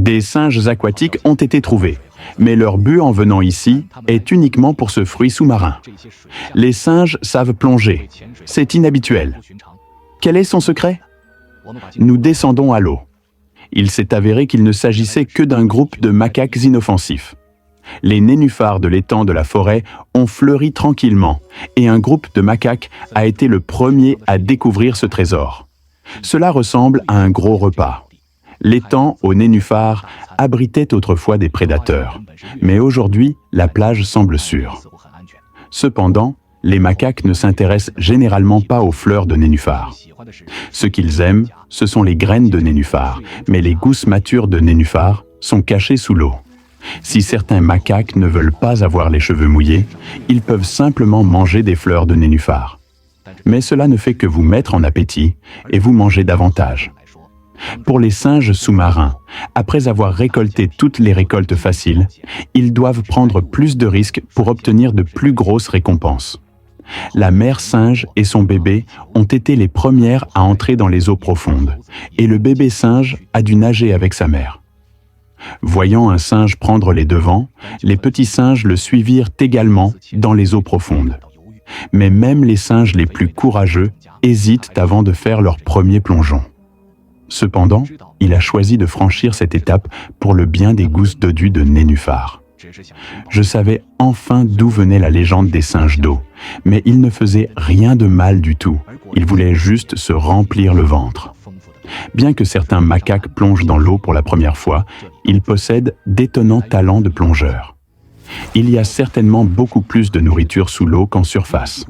Des singes aquatiques ont été trouvés, mais leur but en venant ici est uniquement pour ce fruit sous-marin. Les singes savent plonger. C'est inhabituel. Quel est son secret? Nous descendons à l'eau. Il s'est avéré qu'il ne s'agissait que d'un groupe de macaques inoffensifs. Les nénuphars de l'étang de la forêt ont fleuri tranquillement et un groupe de macaques a été le premier à découvrir ce trésor. Cela ressemble à un gros repas. L'étang aux nénuphars abritait autrefois des prédateurs, mais aujourd'hui, la plage semble sûre. Cependant, les macaques ne s'intéressent généralement pas aux fleurs de nénuphars. Ce qu'ils aiment, ce sont les graines de nénuphars, mais les gousses matures de nénuphars sont cachées sous l'eau. Si certains macaques ne veulent pas avoir les cheveux mouillés, ils peuvent simplement manger des fleurs de nénuphars. Mais cela ne fait que vous mettre en appétit et vous mangez davantage. Pour les singes sous-marins, après avoir récolté toutes les récoltes faciles, ils doivent prendre plus de risques pour obtenir de plus grosses récompenses. La mère singe et son bébé ont été les premières à entrer dans les eaux profondes, et le bébé singe a dû nager avec sa mère. Voyant un singe prendre les devants, les petits singes le suivirent également dans les eaux profondes. Mais même les singes les plus courageux hésitent avant de faire leur premier plongeon. Cependant, il a choisi de franchir cette étape pour le bien des gousses dodues de nénuphars. Je savais enfin d'où venait la légende des singes d'eau, mais ils ne faisaient rien de mal du tout. Ils voulaient juste se remplir le ventre. Bien que certains macaques plongent dans l'eau pour la première fois, ils possèdent d'étonnants talents de plongeurs. Il y a certainement beaucoup plus de nourriture sous l'eau qu'en surface.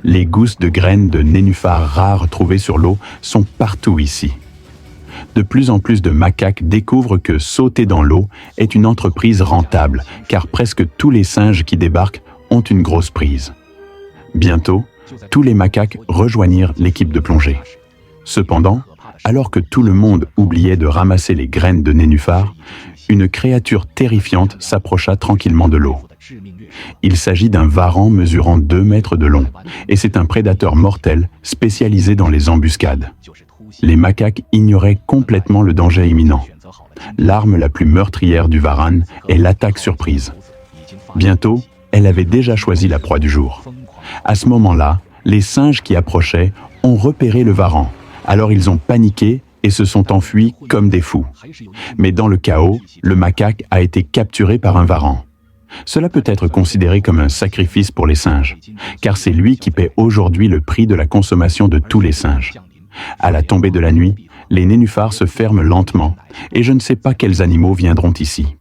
Les gousses de graines de nénuphars rares trouvées sur l'eau sont partout ici. De plus en plus de macaques découvrent que sauter dans l'eau est une entreprise rentable, car presque tous les singes qui débarquent ont une grosse prise. Bientôt, tous les macaques rejoignirent l'équipe de plongée. Cependant, alors que tout le monde oubliait de ramasser les graines de nénuphars, une créature terrifiante s'approcha tranquillement de l'eau. Il s'agit d'un varan mesurant 2 mètres de long, et c'est un prédateur mortel spécialisé dans les embuscades. Les macaques ignoraient complètement le danger imminent. L'arme la plus meurtrière du varan est l'attaque surprise. Bientôt, elle avait déjà choisi la proie du jour. À ce moment-là, les singes qui approchaient ont repéré le varan. Alors ils ont paniqué et se sont enfuis comme des fous. Mais dans le chaos, le macaque a été capturé par un varan. Cela peut être considéré comme un sacrifice pour les singes, car c'est lui qui paie aujourd'hui le prix de la consommation de tous les singes. À la tombée de la nuit, les nénuphars se ferment lentement, et je ne sais pas quels animaux viendront ici.